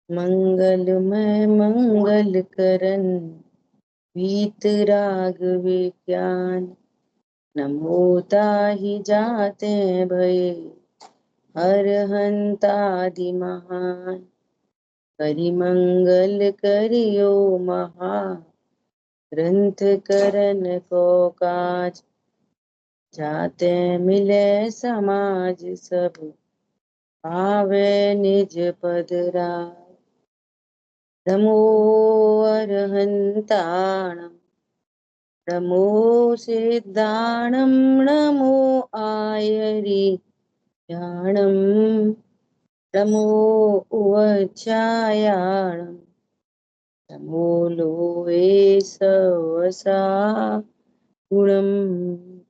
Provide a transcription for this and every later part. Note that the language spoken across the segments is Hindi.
मंगलमय मंगल करन वीतराग विज्ञान। नमो ताहि जाते भये अरहंतादि महान। करिमंगल करियो महा ग्रंथ करन को काज। जाते मिले समाज सब पावे निज पद राज। नमो अरहंताणं नमो सिद्धाणं नमो आयर्याणं नमो उवचायाणं नमो लोये सवसा गुणम्।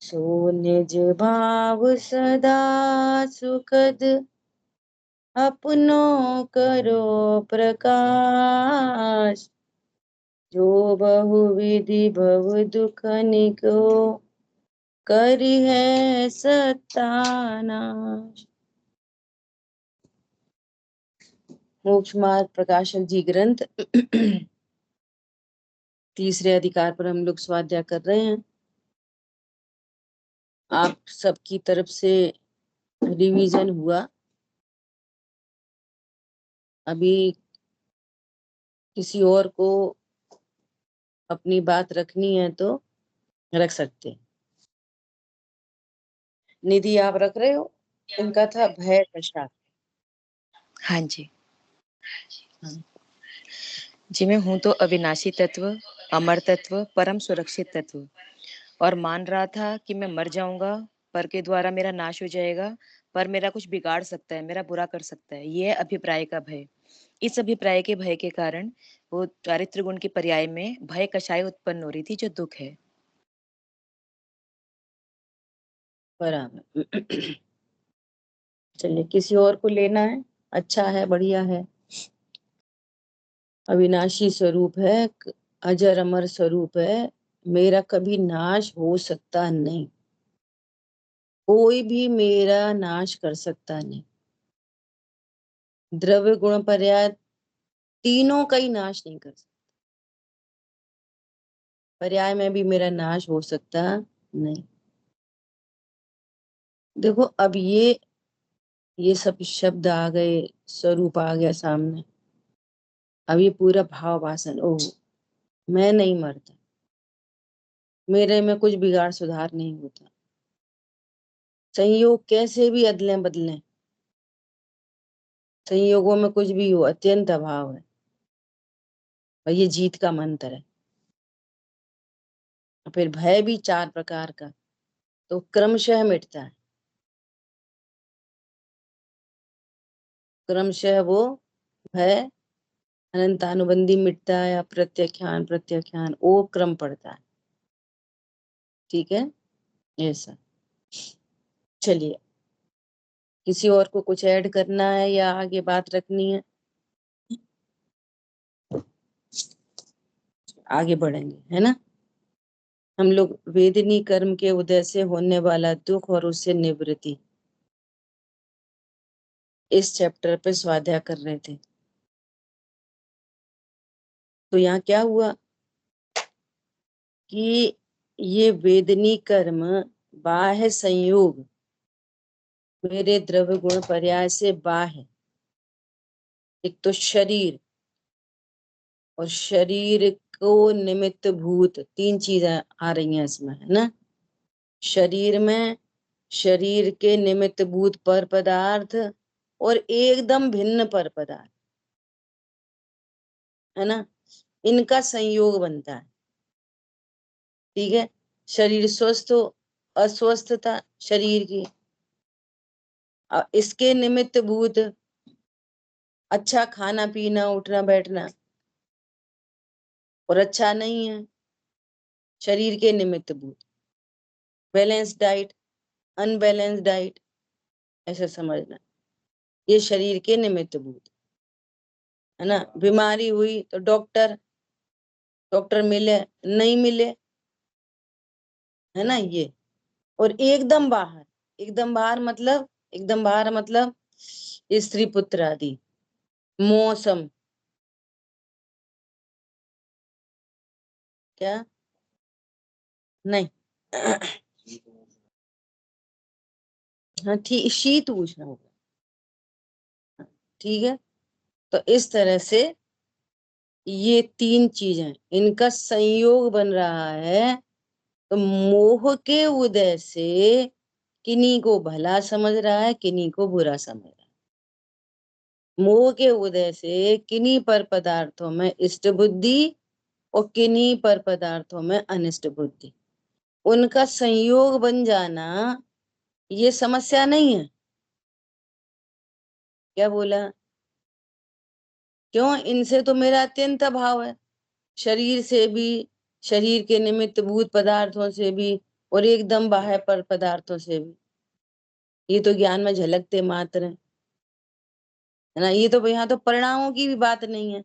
सो निज भाव सदा सुखद अपनो करो प्रकाश। जो बहुविधि भव दुख निको करी है सत्यानाश। मोक्ष मार्ग प्रकाशक जी ग्रंथ तीसरे अधिकार पर हम लोग स्वाध्याय कर रहे हैं। आप सबकी तरफ से रिवीजन हुआ। अभी किसी और को अपनी बात रखनी है तो रख सकते हैं। निधि आप रख रहे हो? इनका था भय कषाय। हाँ जी। जी मैं हूं तो अविनाशी तत्व, अमर तत्व, परम सुरक्षित तत्व, और मान रहा था कि मैं मर जाऊंगा, पर के द्वारा मेरा नाश हो जाएगा, पर मेरा कुछ बिगाड़ सकता है, मेरा बुरा कर सकता है। यह अभिप्राय का भय। इस अभिप्राय के भय के कारण वो चारित्र गुण के पर्याय में भय कषाय उत्पन्न हो रही थी, जो दुख है। बराबर। चलिए, किसी और को लेना है? अच्छा है, बढ़िया है। अविनाशी स्वरूप है, अजर अमर स्वरूप है, मेरा कभी नाश हो सकता नहीं। कोई भी मेरा नाश कर सकता नहीं। द्रव्य गुण पर्याय तीनों का ही नाश नहीं कर सकता। पर्याय में भी मेरा नाश हो सकता नहीं। देखो, अब ये सब शब्द आ गए, स्वरूप आ गया सामने। अब ये पूरा भाव वासन, ओह मैं नहीं मरता, मेरे में कुछ बिगाड़ सुधार नहीं होता। संयोग कैसे भी अदले बदले, संयोगों में कुछ भी हो, अत्यंत अभाव है। और ये जीत का मंत्र है। फिर भय भी चार प्रकार का, तो क्रमशः मिटता है। क्रमशः वो भय अनंतानुबंधी मिटता है, अप्रत्याख्यान प्रत्याख्यान वो क्रम पड़ता है। ठीक है, ऐसा। चलिए, किसी और को कुछ ऐड करना है या आगे बात रखनी है? आगे बढ़ेंगे, है ना। हम लोग वेदिनी कर्म के उदय से होने वाला दुख और उससे निवृत्ति, इस चैप्टर पे स्वाध्याय कर रहे थे। तो यहाँ क्या हुआ कि ये वेदनी कर्म बाह्य संयोग मेरे द्रव्य गुण पर्याय से बाह्य, एक तो शरीर, और शरीर को निमित्त भूत तीन चीजें आ रही हैं इसमें, है ना। शरीर में शरीर के निमित्त भूत पर पदार्थ और एकदम भिन्न पर पदार्थ, है ना, इनका संयोग बनता है। ठीक है, शरीर स्वस्थ हो, अस्वस्थता शरीर की, इसके निमित्त भूत अच्छा खाना पीना उठना बैठना, और अच्छा नहीं है शरीर के निमित्त भूत। बैलेंस डाइट, अनबैलेंस डाइट, ऐसा समझना। ये शरीर के निमित्त भूत, है ना। बीमारी हुई तो डॉक्टर डॉक्टर मिले नहीं मिले, है ना, ये। और एकदम बाहर, एकदम बाहर मतलब, एकदम बाहर मतलब स्त्री पुत्र आदि। मौसम, क्या नहीं। हाँ ठीक, शीत उष्ण होगा। ठीक है, तो इस तरह से ये तीन चीजें, इनका संयोग बन रहा है। तो मोह के उदय से किन्हीं को भला समझ रहा है, किन्हीं को बुरा समझ रहा है। मोह के उदय से किन्हीं पर पदार्थों में इष्ट बुद्धि और किन्हीं पर पदार्थों में अनिष्ट बुद्धि, उनका संयोग बन जाना ये समस्या नहीं है। क्या बोला? क्यों? इनसे तो मेरा अत्यंत अभाव है, शरीर से भी, शरीर के निमित्त भूत पदार्थों से भी, और एकदम बाह्य पर पदार्थों से भी। ये तो ज्ञान में झलकते मात्र है ना। ये तो यहाँ तो परिणामों की भी बात नहीं है।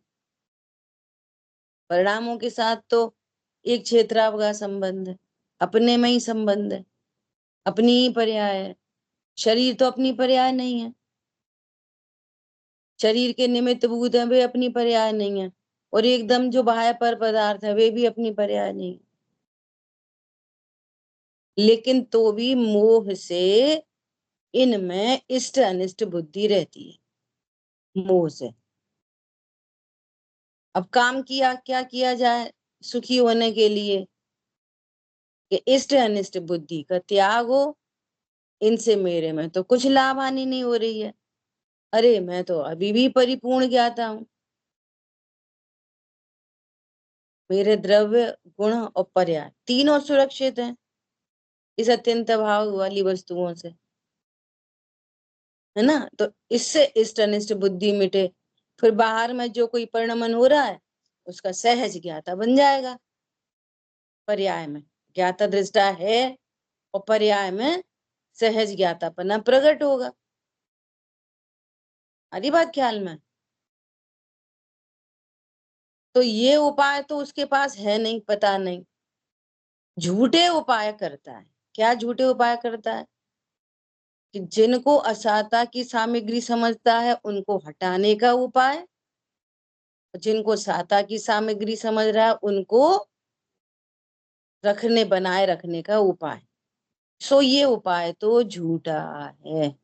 परिणामों के साथ तो एक क्षेत्राव का संबंध है, अपने में ही संबंध है, अपनी ही पर्याय है। शरीर तो अपनी पर्याय नहीं है, शरीर के निमित्त भूत है वे अपनी पर्याय नहीं है, और एकदम जो बाह्य पर पदार्थ है वे भी अपनी पर्याय नहीं है। लेकिन तो भी मोह से इनमें इष्ट अनिष्ट बुद्धि रहती है, मोह से। अब काम किया, क्या किया जाए सुखी होने के लिए? कि इष्ट अनिष्ट बुद्धि का त्याग हो। इनसे मेरे में तो कुछ लाभ हानि नहीं हो रही है, अरे मैं तो अभी भी परिपूर्ण ज्ञाता हूं, मेरे द्रव्य गुण और पर्याय तीनों सुरक्षित हैं इस अत्यंत भाव वाली वस्तुओं से, है ना। तो इससे इष्ट अनिष्ट बुद्धि मिटे, फिर बाहर में जो कोई परिणमन हो रहा है उसका सहज ज्ञाता बन जाएगा। पर्याय में ज्ञाता दृष्टा है और पर्याय में सहज ज्ञातापना प्रकट होगा। आदि बात ख्याल में। तो ये उपाय तो उसके पास है नहीं, पता नहीं, झूठे उपाय करता है। क्या झूठे उपाय करता है? कि जिनको असाता की सामग्री समझता है उनको हटाने का उपाय, जिनको साता की सामग्री समझ रहा है उनको रखने, बनाए रखने का उपाय। सो ये उपाय तो झूठा है।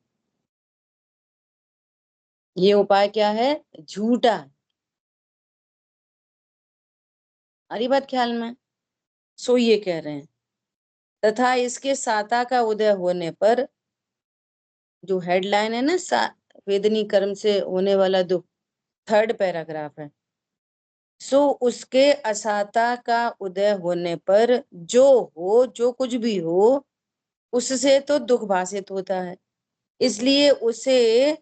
ये उपाय क्या है? झूठा। अरे बात ख्याल में। सो ये कह रहे हैं, तथा इसके साता का उदय होने पर, जो हेडलाइन है ना, वेदनी कर्म से होने वाला दुख, थर्ड पैराग्राफ है। सो उसके असाता का उदय होने पर जो हो, जो कुछ भी हो, उससे तो दुख भाषित होता है। इसलिए उसे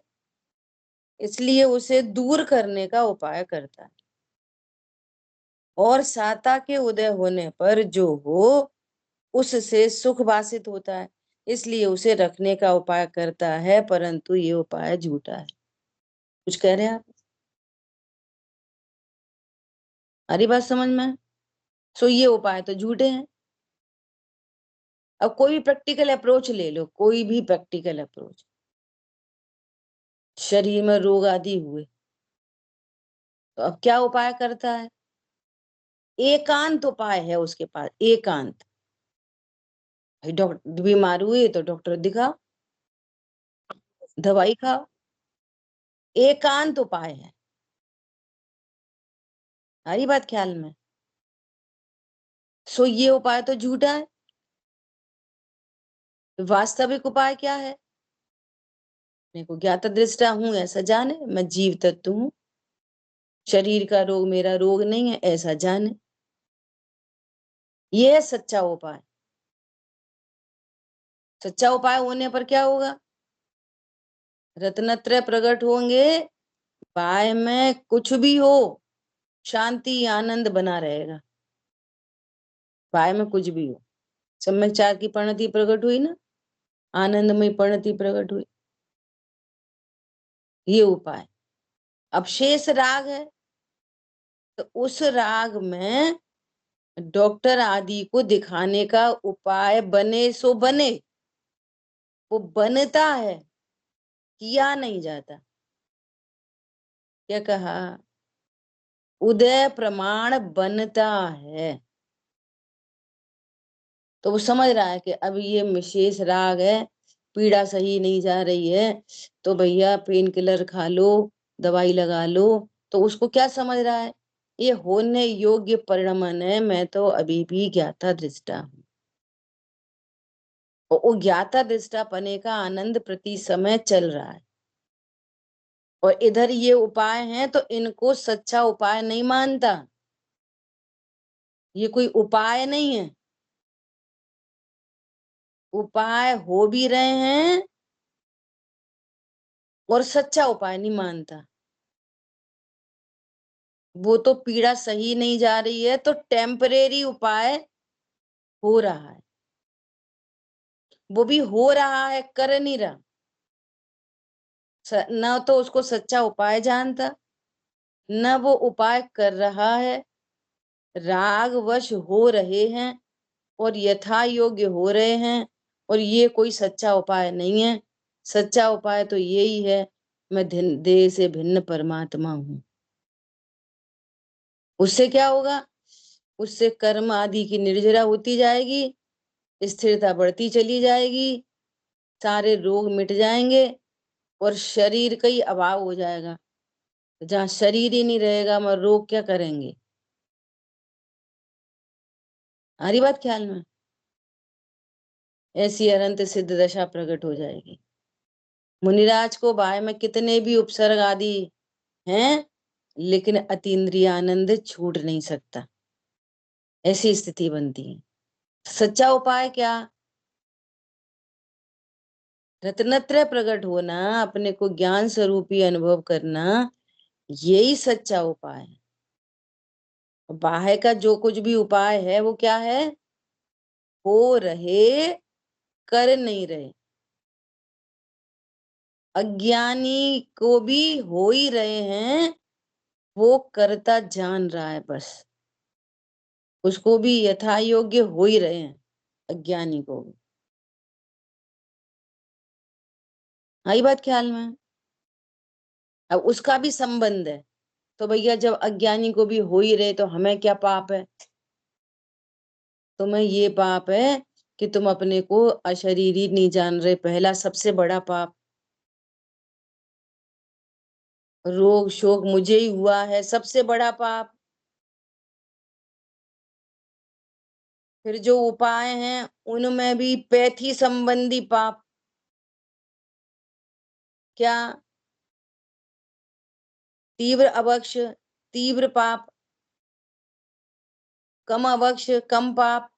इसलिए उसे दूर करने का उपाय करता है। और साता के उदय होने पर जो हो उससे सुख भाषित होता है, इसलिए उसे रखने का उपाय करता है, परंतु ये उपाय झूठा है। कुछ कह रहे हैं आप? हमारी बात समझ में? सो ये उपाय तो झूठे हैं। अब कोई भी प्रैक्टिकल अप्रोच ले लो, कोई भी प्रैक्टिकल अप्रोच, शरीर में रोग आदि हुए तो अब क्या उपाय करता है? एकांत उपाय है उसके पास, एकांत। भाई डॉक्टर बीमार हुए तो डॉक्टर दिखाओ, दवाई खाओ, एकांत उपाय है। हमारी बात ख्याल में। सो ये उपाय तो झूठा है। वास्तविक उपाय क्या है? मेरे को ज्ञाता दृष्टा हूं ऐसा जाने, मैं जीव तत्व हूं, शरीर का रोग मेरा रोग नहीं है ऐसा जाने, ये है सच्चा उपाय। सच्चा उपाय होने पर क्या होगा? रत्नत्रय प्रकट होंगे, बाह्य में कुछ भी हो शांति आनंद बना रहेगा। बाह्य में कुछ भी हो, सम्यक चार की परिणति प्रकट हुई ना, आनंदमय परिणति प्रकट हुई, ये उपाय। अब शेष राग है, तो उस राग में डॉक्टर आदि को दिखाने का उपाय बने सो बने, वो बनता है किया नहीं जाता। क्या कहा? उदय प्रमाण बनता है। तो वो समझ रहा है कि अब ये विशेष राग है, पीड़ा सही नहीं जा रही है, तो भैया पेन किलर खा लो, दवाई लगा लो। तो उसको क्या समझ रहा है? ये होने योग्य परिणमन है, मैं तो अभी भी ज्ञाता दृष्टा हूँ। और वो ज्ञाता दृष्टा पने का आनंद प्रति समय चल रहा है। और इधर ये उपाय हैं तो इनको सच्चा उपाय नहीं मानता। ये कोई उपाय नहीं है। उपाय हो भी रहे हैं और सच्चा उपाय नहीं मानता। वो तो पीड़ा सही नहीं जा रही है तो टेम्परेरी उपाय हो रहा है, वो भी हो रहा है, कर नहीं रहा। न तो उसको सच्चा उपाय जानता, न वो उपाय कर रहा है। राग वश हो रहे हैं और यथा योग्य हो रहे हैं, और ये कोई सच्चा उपाय नहीं है। सच्चा उपाय तो यही है, मैं देह से भिन्न परमात्मा हूं। उससे क्या होगा? उससे कर्म आदि की निर्जरा होती जाएगी, स्थिरता बढ़ती चली जाएगी, सारे रोग मिट जाएंगे और शरीर का ही अभाव हो जाएगा। जहाँ शरीर ही नहीं रहेगा, मैं रोग क्या करेंगे? आ रही बात ख्याल में? ऐसी अनंत सिद्ध दशा प्रकट हो जाएगी। मुनिराज को बाय में कितने भी उपसर्ग आदि हैं, लेकिन अतीन्द्रिय आनंद छूट नहीं सकता। ऐसी स्थिति बनती है। सच्चा उपाय क्या? रत्नत्रय प्रकट होना, अपने को ज्ञान स्वरूपी अनुभव करना, यही सच्चा उपाय है। बाह्य का जो कुछ भी उपाय है वो क्या है? हो रहे, कर नहीं रहे। अज्ञानी को भी हो ही रहे हैं, वो करता जान रहा है बस। उसको भी यथा योग्य हो ही रहे हैं, अज्ञानी को भी। आई बात ख्याल में? अब उसका भी संबंध है। तो भैया जब अज्ञानी को भी हो ही रहे तो हमें क्या पाप है? तुम्हें ये पाप है कि तुम अपने को अशरीरी नहीं जान रहे, पहला सबसे बड़ा पाप। रोग शोक मुझे ही हुआ है, सबसे बड़ा पाप। फिर जो उपाय हैं उनमें भी पैथी संबंधी पाप। क्या? तीव्र अवक्ष, तीव्र पाप। कम अवक्ष, कम पाप।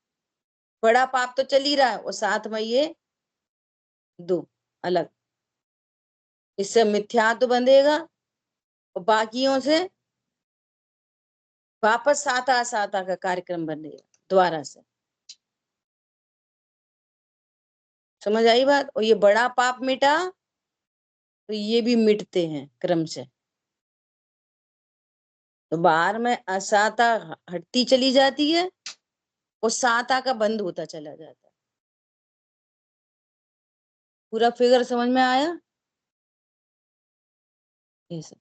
बड़ा पाप तो चल ही रहा है और साथ में ये दो अलग। इससे मिथ्यात्व बंधेगा और बाकियों से वापस साता साता का कार्यक्रम बनेगा दोबारा से। समझ आई बात? और ये बड़ा पाप मिटा तो ये भी मिटते हैं क्रम से। तो बाहर में असाता हटती चली जाती है और साता का बंद होता चला जाता है। पूरा फिगर समझ में आया? ऐसा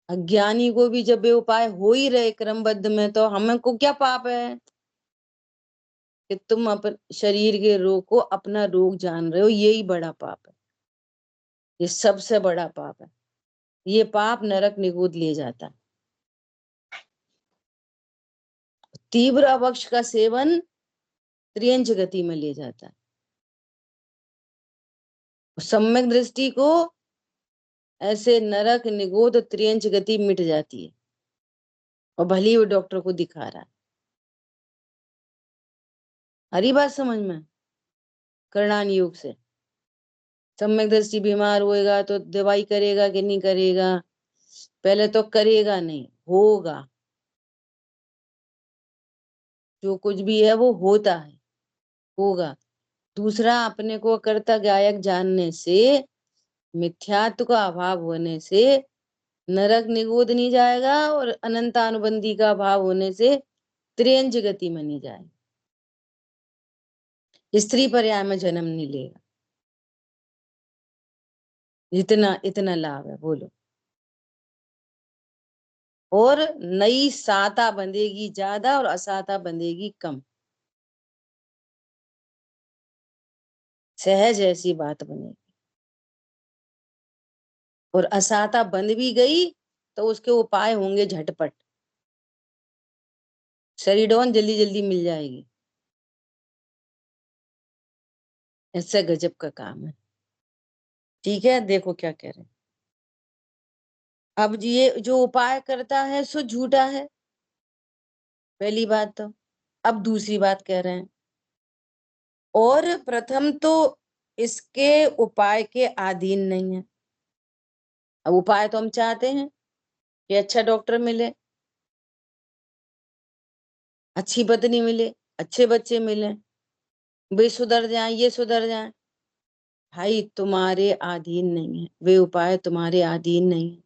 अज्ञानी को भी जब ये उपाय हो ही रहे क्रमबद्ध में, तो हमें को क्या पाप है कि तुम अपन शरीर के रोग को अपना रोग जान रहे हो? यही बड़ा पाप है, ये सबसे बड़ा पाप है। ये पाप नरक निगोद ले जाता है। तीव्र अवक्ष का सेवन त्रियंच गति में ले जाता है। सम्यक दृष्टि को ऐसे नरक निगोद त्रियंच गति मिट जाती है, और भली वो डॉक्टर को दिखा रहा है। हरी बात समझ में? करणान योग से सम्यक दृष्टि बीमार होएगा तो दवाई करेगा कि नहीं करेगा? पहले तो करेगा नहीं, होगा। जो कुछ भी है वो होता है, होगा। दूसरा, अपने को कर्ता गायक जानने से, मिथ्यात्व का अभाव होने से नरक निगोद नहीं जाएगा, और अनंतानुबंधी का अभाव होने से त्रियंच गति में नहीं जाएगा, स्त्री पर्याय में जन्म नहीं लेगा। इतना इतना लाभ है, बोलो। और नई साता बंधेगी ज्यादा और असाता बंधेगी कम। सहज ऐसी बात बनेगी। और असाता बंध भी गई तो उसके उपाय होंगे झटपट। शरीडौन जल्दी जल्दी मिल जाएगी। ऐसा गजब का काम है। ठीक है, देखो क्या कह रहे हैं। अब ये जो उपाय करता है सो झूठा है, पहली बात तो। अब दूसरी बात कह रहे हैं, और प्रथम तो इसके उपाय के अधीन नहीं है। अब उपाय तो हम चाहते हैं कि अच्छा डॉक्टर मिले, अच्छी पत्नी मिले, अच्छे बच्चे मिले, वे सुधर जाएं, ये सुधर जाएं। भाई तुम्हारे अधीन नहीं है, वे उपाय तुम्हारे अधीन नहीं है।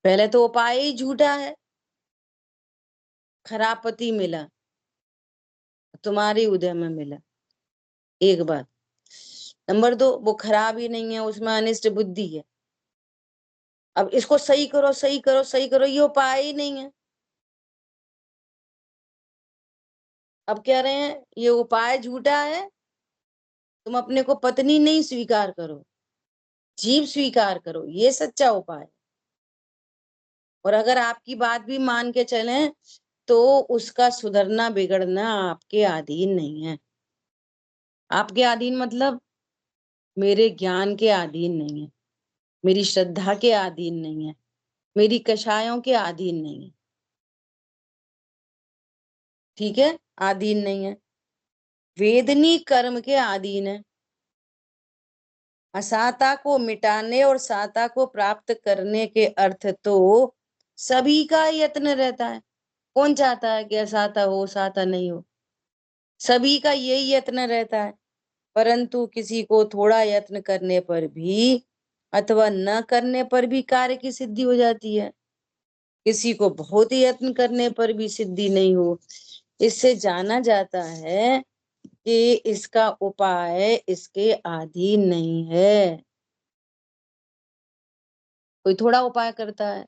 पहले तो उपाय ही झूठा है। खराब पति मिला, तुम्हारे उदय में मिला, एक बात। नंबर दो, वो खराब ही नहीं है, उसमें अनिष्ट बुद्धि है। अब इसको सही करो, सही करो, सही करो, ये उपाय ही नहीं है। अब कह रहे हैं ये उपाय झूठा है, तुम अपने को पत्नी नहीं स्वीकार करो, जीव स्वीकार करो, ये सच्चा उपाय। और अगर आपकी बात भी मान के चलें तो उसका सुधरना बिगड़ना आपके अधीन नहीं है। आपके अधीन मतलब मेरे ज्ञान के अधीन नहीं है, मेरी श्रद्धा के अधीन नहीं है, मेरी कषायों के अधीन नहीं है। ठीक है, अधीन नहीं है, वेदनी कर्म के अधीन है। असाता को मिटाने और साता को प्राप्त करने के अर्थ तो सभी का यत्न रहता है। कौन चाहता है कि असाता हो साता नहीं हो? सभी का यही यत्न रहता है। परंतु किसी को थोड़ा यत्न करने पर भी अथवा न करने पर भी कार्य की सिद्धि हो जाती है, किसी को बहुत ही यत्न करने पर भी सिद्धि नहीं हो। इससे जाना जाता है कि इसका उपाय इसके अधीन नहीं है। कोई थोड़ा उपाय करता है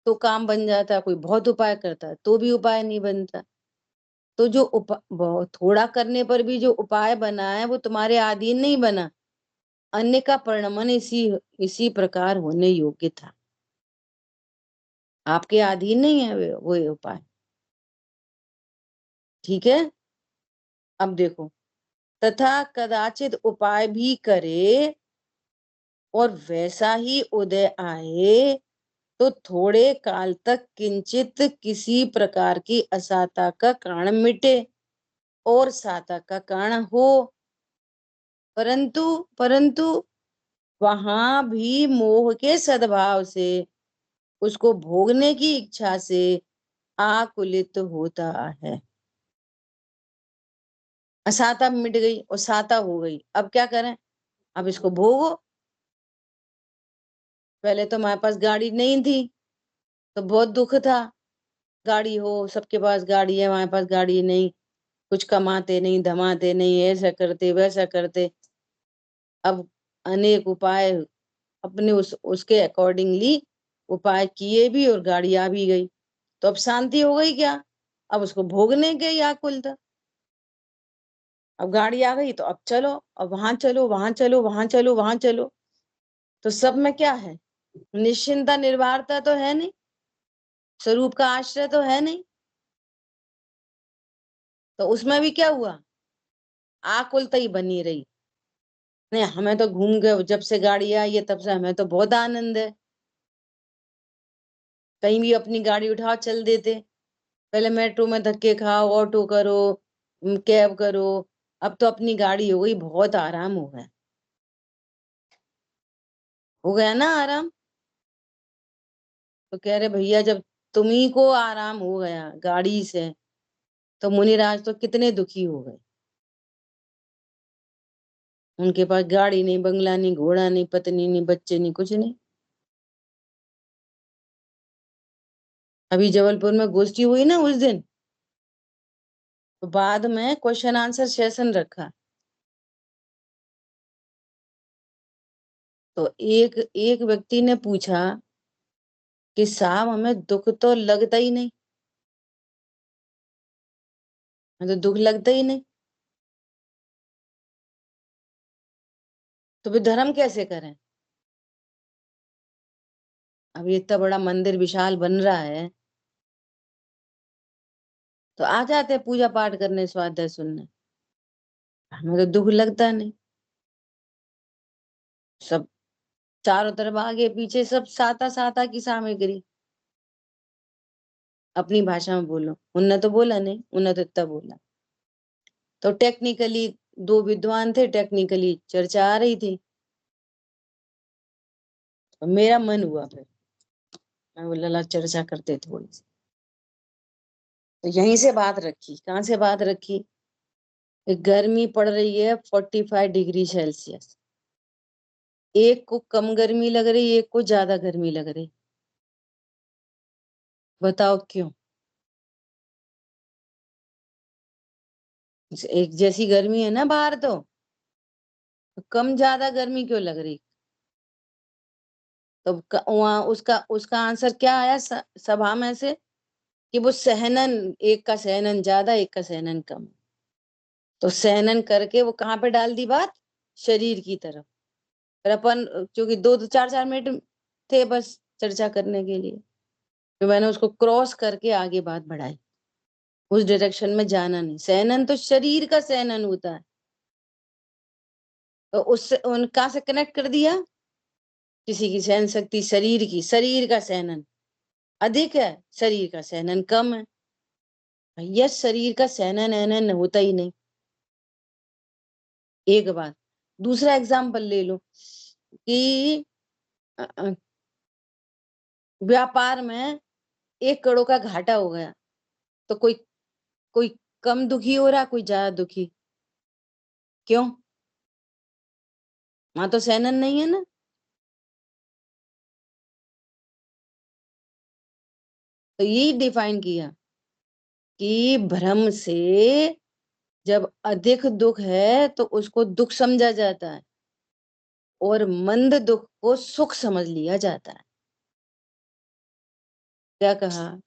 तो काम बन जाता है, कोई बहुत उपाय करता है तो भी उपाय नहीं बनता। तो जो थोड़ा करने पर भी जो उपाय बना है वो तुम्हारे अधीन नहीं बना, अन्य का परिणमन इसी इसी प्रकार होने योग्य था। आपके अधीन नहीं है वो उपाय। ठीक है, अब देखो, तथा कदाचित उपाय भी करे और वैसा ही उदय आए तो थोड़े काल तक किंचित किसी प्रकार की असाता का कारण मिटे और साता का कारण हो। परंतु परंतु वहां भी मोह के सद्भाव से, उसको भोगने की इच्छा से आकुलित होता है। असाता मिट गई और साता हो गई, अब क्या करें? अब इसको भोगो। पहले तो हमारे पास गाड़ी नहीं थी तो बहुत दुख था। गाड़ी हो, सबके पास गाड़ी है, हमारे पास गाड़ी नहीं, कुछ कमाते नहीं, धमाते नहीं, ऐसा करते वैसा करते। अब अनेक उपाय अपने उसके अकॉर्डिंगली उपाय किए भी और गाड़ी आ भी गई, तो अब शांति हो गई क्या? अब उसको भोगने के आकुल था। अब गाड़ी आ गई तो अब चलो, अब वहां चलो, वहां चलो, वहां चलो, वहां चलो। तो सब में क्या है? निश्चिंता निर्भरता तो है नहीं, स्वरूप का आश्रय तो है नहीं। तो उसमें भी क्या हुआ? आकुलता ही बनी रही। नहीं, हमें तो घूम गए, जब से गाड़ी आई है तब से हमें तो बहुत आनंद है, कहीं भी अपनी गाड़ी उठाओ चल देते। पहले मेट्रो में धक्के खाओ, ऑटो करो, कैब करो। अब तो अपनी गाड़ी हो गई, बहुत आराम हो गया ना आराम। तो कह रहे भैया, जब तुम्ही को आराम हो गया गाड़ी से तो मुनिराज तो कितने दुखी हो गए। उनके पास गाड़ी नहीं, बंगला नहीं, घोड़ा नहीं, पत्नी नहीं, बच्चे नहीं, कुछ नहीं। अभी जबलपुर में गोष्ठी हुई ना उस दिन, तो बाद में क्वेश्चन आंसर सेशन रखा। तो एक एक व्यक्ति ने पूछा कि साहब हमें दुख तो लगता ही नहीं, हमें तो दुख लगता ही नहीं, तो फिर धर्म कैसे करें? अब ये इतना बड़ा मंदिर विशाल बन रहा है, तो आ जाते हैं पूजा पाठ करने, स्वाध्याय सुनने, हमें तो दुख लगता नहीं। सब चारों तरफ आगे पीछे सब साता साता की सामग्री, अपनी भाषा में बोलो। उनने तो बोला नहीं, उनने तो इतना बोला। तो टेक्निकली दो विद्वान थे, टेक्निकली चर्चा आ रही थी, तो मेरा मन हुआ, फिर मैं बोला ला चर्चा करते थोड़ी सी। तो यहीं से बात रखी। कहाँ से बात रखी? गर्मी पड़ रही है 45 डिग्री सेल्सियस, एक को कम गर्मी लग रही, एक को ज्यादा गर्मी लग रही। बताओ क्यों? एक जैसी गर्मी है ना बाहर, तो कम ज्यादा गर्मी क्यों लग रही? तो वहां उसका उसका आंसर क्या आया सभा में से? कि वो सहनन, एक का सहनन ज्यादा, एक का सहनन कम। तो सहनन करके वो कहाँ पे डाल दी बात? शरीर की तरफ। फिर अपन, क्योंकि दो दो चार चार मिनट थे बस चर्चा करने के लिए, तो मैंने उसको क्रॉस करके आगे बात बढ़ाई। उस डायरेक्शन में जाना नहीं। सहनन तो शरीर का सहनन होता है, तो उससे उनका से कनेक्ट कर दिया। किसी की सहन शक्ति शरीर की, शरीर का सहनन अधिक है, शरीर का सहनन कम है। भैया शरीर का सहनन एनन होता ही नहीं। एक बात। दूसरा एग्जाम्पल ले लो कि व्यापार में 1 करोड़ का घाटा हो गया, तो कोई कोई कम दुखी हो रहा, कोई ज्यादा दुखी। क्यों? वहां तो सहनन नहीं है ना। तो यही डिफाइन किया कि भ्रम से जब अधिक दुख है तो उसको दुख समझा जाता है, और मंद दुख को सुख समझ लिया जाता है। क्या कहा?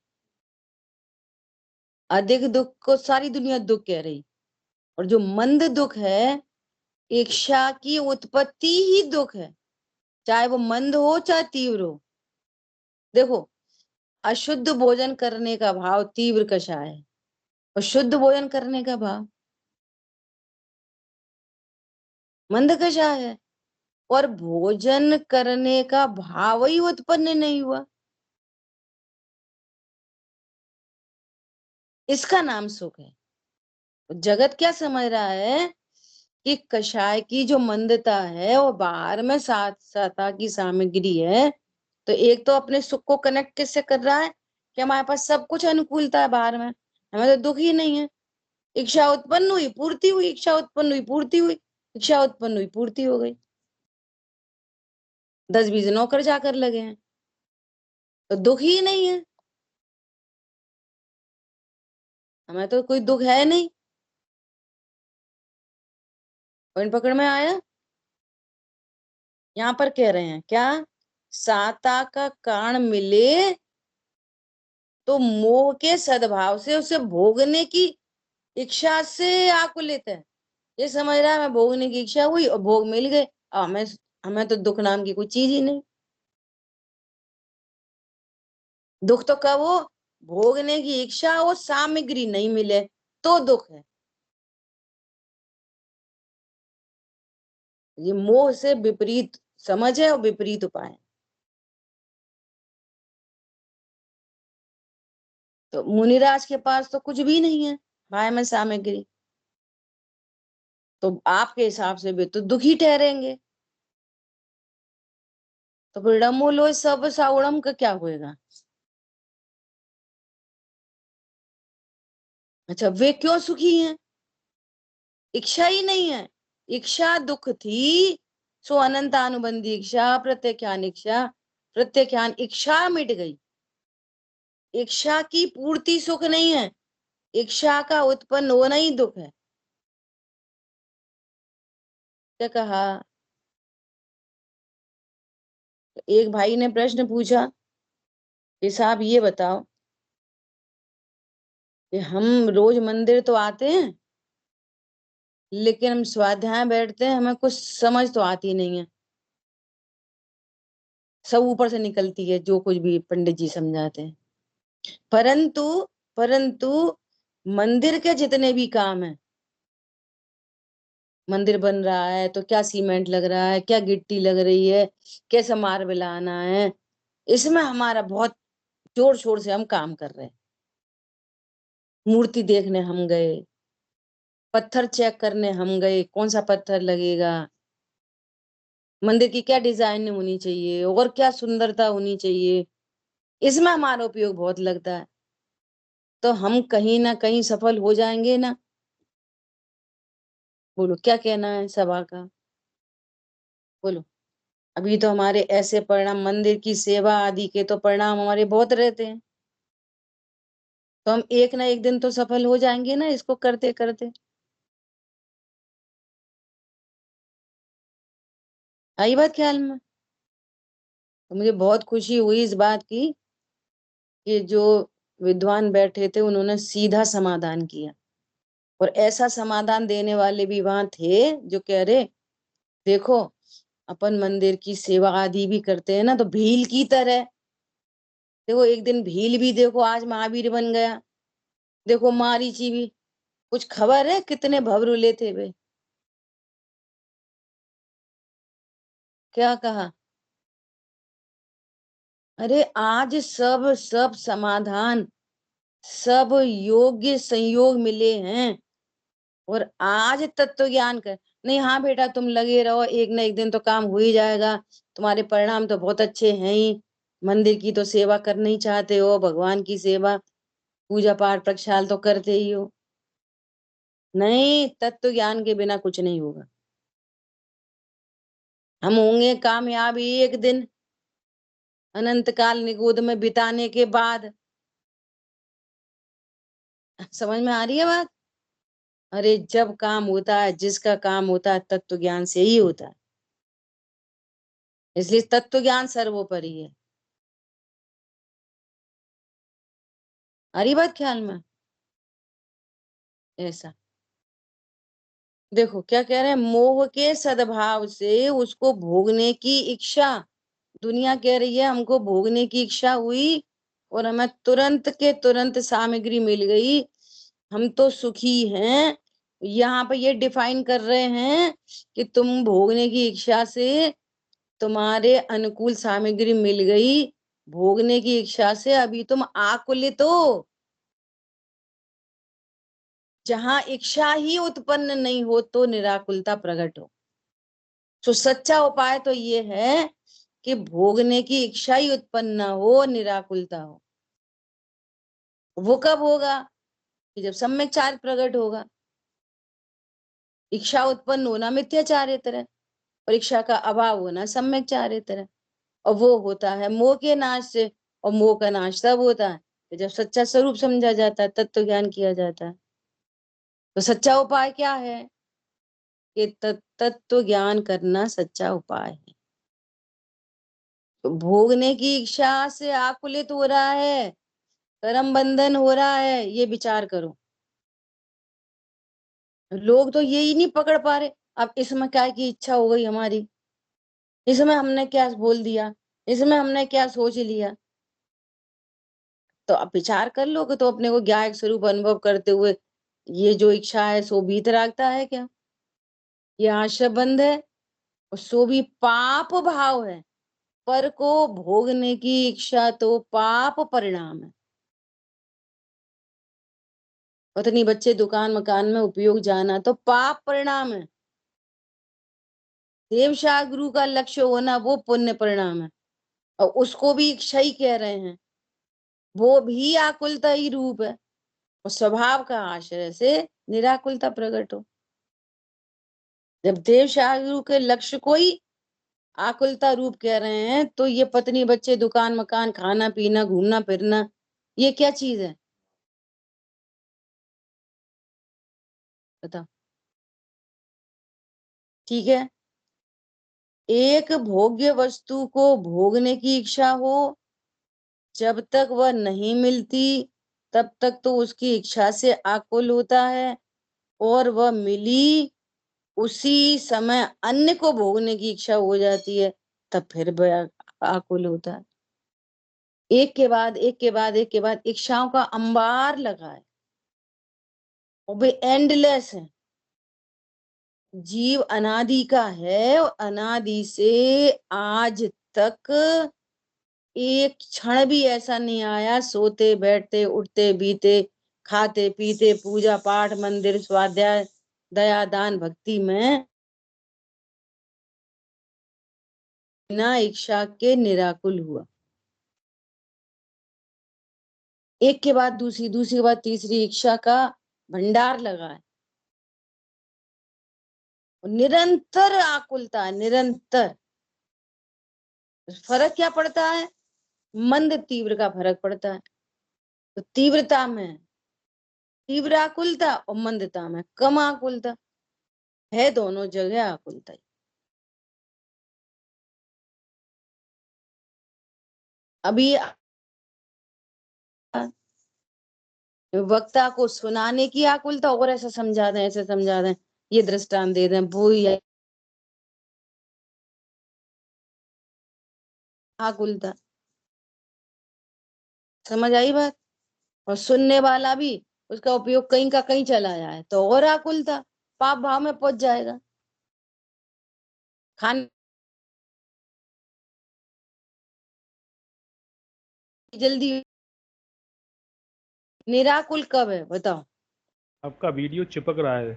अधिक दुख को सारी दुनिया दुख कह रही, और जो मंद दुख है, इच्छा की उत्पत्ति ही दुख है, चाहे वो मंद हो चाहे तीव्र हो। देखो, अशुद्ध भोजन करने का भाव तीव्र कषाय है, और शुद्ध भोजन करने का भाव मंद कषाय है। और भोजन करने का भाव ही उत्पन्न नहीं हुआ, इसका नाम सुख है। जगत क्या समझ रहा है कि कषाय की जो मंदता है वो बाहर में सात सता की सामग्री है। तो एक तो अपने सुख को कनेक्ट किससे कर रहा है कि हमारे पास सब कुछ अनुकूलता है बाहर में, हमें तो दुख ही नहीं है। इच्छा उत्पन्न हुई, पूर्ति हुई, इच्छा उत्पन्न हुई, पूर्ति हुई, इच्छा उत्पन्न हुई, पूर्ति हो गई। 10-20 नौकर जाकर लगे हैं, तो दुख ही नहीं है, हमें तो कोई दुख है नहीं। पॉइंट पकड़ में आया? यहाँ पर कह रहे हैं क्या? साता का कारण मिले तो मोह के सद्भाव से उसे भोगने की इच्छा से आकुलित है। ये समझ रहा है मैं भोगने की इच्छा हुई और भोग मिल गए, हमें हमें तो दुख नाम की कोई चीज ही नहीं। दुख तो कब हो? भोगने की इच्छा हो, सामग्री नहीं मिले तो दुख है। ये मोह से विपरीत समझ है और विपरीत उपाय है। तो मुनिराज के पास तो कुछ भी नहीं है भाई में सामग्री, तो आपके हिसाब से भी तो दुखी ठहरेंगे। तो फिर डमोलो सब साउड़म का क्या होएगा? अच्छा, वे क्यों सुखी हैं? इच्छा ही नहीं है। इच्छा दुख थी, सो अनंत अनुबंधी इच्छा, प्रत्याख्यान इच्छा, प्रत्याख्यान इच्छा मिट गई। इच्छा की पूर्ति सुख नहीं है, इच्छा का उत्पन्न होना ही दुख है। क्या कहा? तो एक भाई ने प्रश्न पूछा कि साहब ये बताओ कि हम रोज मंदिर तो आते हैं, लेकिन हम स्वाध्याय बैठते हैं, हमें कुछ समझ तो आती नहीं है, सब ऊपर से निकलती है जो कुछ भी पंडित जी समझाते हैं। परंतु परंतु मंदिर के जितने भी काम है, मंदिर बन रहा है तो क्या सीमेंट लग रहा है, क्या गिट्टी लग रही है, कैसा मार्बल आना है, इसमें हमारा बहुत जोर शोर से हम काम कर रहे हैं। मूर्ति देखने हम गए, पत्थर चेक करने हम गए, कौन सा पत्थर लगेगा, मंदिर की क्या डिजाइन होनी चाहिए और क्या सुंदरता होनी चाहिए, इसमें हमारा उपयोग बहुत लगता है। तो हम कहीं ना कहीं सफल हो जाएंगे ना? बोलो क्या कहना है सभा का, बोलो। अभी तो हमारे ऐसे परिणाम, मंदिर की सेवा आदि के तो परिणाम हमारे बहुत रहते हैं, तो हम एक ना एक दिन तो सफल हो जाएंगे ना इसको करते करते। आई बात ख्याल में? तो मुझे बहुत खुशी हुई इस बात की कि जो विद्वान बैठे थे उन्होंने सीधा समाधान किया, और ऐसा समाधान देने वाले भी वहां थे जो कह रहे, देखो अपन मंदिर की सेवा आदि भी करते हैं ना, तो भील की तरह देखो, एक दिन भील भी देखो आज महावीर बन गया, देखो मारीची भी, कुछ खबर है कितने भवरुले थे वे। क्या कहा? अरे आज सब सब समाधान, सब योग्य संयोग मिले हैं, और आज तत्व ज्ञान कर, नहीं हाँ बेटा तुम लगे रहो, एक ना एक दिन तो काम हो ही जाएगा, तुम्हारे परिणाम तो बहुत अच्छे हैं ही, मंदिर की तो सेवा करना ही चाहते हो, भगवान की सेवा पूजा पाठ प्रक्षाल तो करते ही हो। नहीं, तत्व ज्ञान के बिना कुछ नहीं होगा। हम होंगे कामयाब एक दिन, अनंत काल निगोद में बिताने के बाद। समझ में आ रही है बात? अरे जब काम होता है, जिसका काम होता है तत्व ज्ञान से ही होता है, इसलिए तत्व ज्ञान सर्वोपरि है। आ रही बात ख्याल में? ऐसा देखो क्या कह रहे हैं, मोह के सद्भाव से उसको भोगने की इच्छा, दुनिया कह रही है हमको भोगने की इच्छा हुई, और हमें तुरंत के तुरंत सामग्री मिल गई, हम तो सुखी हैं। यहाँ पे ये डिफाइन कर रहे हैं कि तुम भोगने की इच्छा से, तुम्हारे अनुकूल सामग्री मिल गई, भोगने की इच्छा से अभी तुम आकुलित हो। जहां इच्छा ही उत्पन्न नहीं हो तो निराकुलता प्रकट हो। तो सच्चा उपाय तो ये है कि भोगने की इच्छा ही उत्पन्न ना हो, निराकुलता हो। वो कब होगा? कि जब सम्यक चार प्रकट होगा। इच्छा उत्पन्न होना मिथ्याचारित्र है, और इच्छा का अभाव होना सम्यक चारित्र है, और वो होता है मोह के नाश से, और मोह का नाश तब होता है कि जब सच्चा स्वरूप समझा जाता है, तत्व ज्ञान किया जाता है। तो सच्चा उपाय क्या है? कि तत्व ज्ञान करना सच्चा उपाय है। तो भोगने की इच्छा से आकुलित हो रहा है, कर्म बंधन हो रहा है, ये विचार करो। लोग तो यही नहीं पकड़ पा रहे, अब इसमें क्या की इच्छा हो गई हमारी, इसमें हमने क्या बोल दिया, इसमें हमने क्या सोच लिया। तो अब विचार कर लोगे तो अपने को ज्ञायक स्वरूप अनुभव करते हुए, ये जो इच्छा है सो बीत राखता है क्या? ये आश्रय बंध है, और सो भी पाप भाव है। पर को भोगने की इच्छा तो पाप परिणाम है। पत्नी बच्चे दुकान मकान में उपयोग जाना तो पाप परिणाम है। देवशाह गुरु का लक्ष्य होना वो पुण्य परिणाम है, और उसको भी इच्छा ही कह रहे हैं, वो भी आकुलता ही रूप है, और स्वभाव का आश्रय से निराकुलता प्रकट हो। जब देव शाहरुख के लक्ष्य को ही आकुलता रूप कह रहे हैं, तो ये पत्नी बच्चे दुकान मकान खाना पीना घूमना फिरना, ये क्या चीज है? बताओ। ठीक है, एक भोग्य वस्तु को भोगने की इच्छा हो, जब तक वह नहीं मिलती तब तक तो उसकी इच्छा से आकुल होता है, और वह मिली उसी समय अन्य को भोगने की इच्छा हो जाती है, तब फिर वह आकुल होता है। एक के बाद एक के बाद एक के बाद इच्छाओं का अंबार लगा है, और वे एंडलेस है। जीव अनादि का है, और अनादि से आज तक एक क्षण भी ऐसा नहीं आया, सोते बैठते उठते बीते खाते पीते पूजा पाठ मंदिर स्वाध्याय दया दान भक्ति में बिना इच्छा के निराकुल हुआ। एक के बाद दूसरी, दूसरी के बाद तीसरी इच्छा का भंडार लगा है, निरंतर आकुलता है, निरंतर। फर्क क्या पड़ता है? मंद तीव्र का फर्क पड़ता है। तो तीव्रता में तीव्र आकुलता और मंदता में कम आकुलता है, दोनों जगह आकुलता ही। अभी वक्ता को सुनाने की आकुलता, और ऐसा समझा दें ऐसे समझा दें, ये दृष्टांत दे दें, वो आकुलता। समझ आई बात? और सुनने वाला भी उसका उपयोग कहीं का कहीं चला जाए तो और आकुलता, पाप भाव में पहुंच जाएगा। खाने की जल्दी, निराकुल कब है बताओ? आपका वीडियो चिपक रहा है।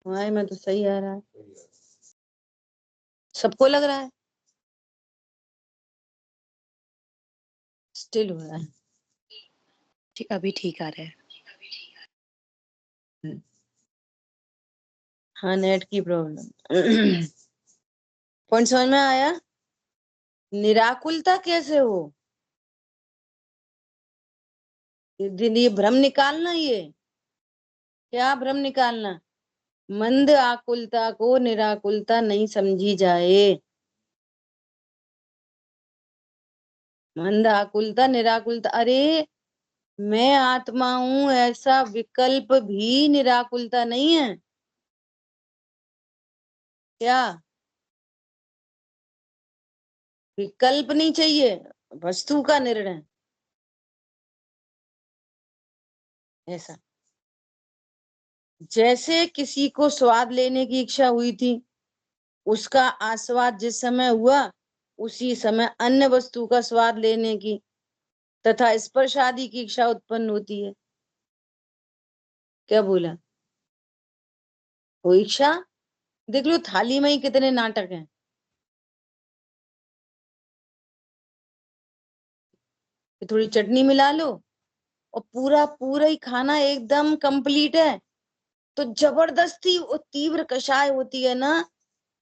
हमारे में तो सही आ रहा है, सबको लग रहा है स्टिल हो रहा है। ठीक, अभी ठीक आ रहा है। हाँ, नेट की प्रॉब्लम। पॉइंट समझ में आया? निराकुलता कैसे हो? ये भ्रम निकालना, ये क्या भ्रम निकालना? मंद आकुलता को निराकुलता नहीं समझी जाए। मंद आकुलता निराकुलता, अरे मैं आत्मा हूं ऐसा विकल्प भी निराकुलता नहीं है क्या? विकल्प नहीं चाहिए, वस्तु का निर्णय ऐसा। जैसे किसी को स्वाद लेने की इच्छा हुई थी, उसका आस्वाद जिस समय हुआ उसी समय अन्य वस्तु का स्वाद लेने की तथा स्पर्श आदि की इच्छा उत्पन्न होती है। क्या बोला? वो इच्छा देख लो, थाली में ही कितने नाटक हैं। थोड़ी चटनी मिला लो और पूरा पूरा ही खाना एकदम कंप्लीट है, तो जबरदस्ती वो तीव्र कषाय होती है ना,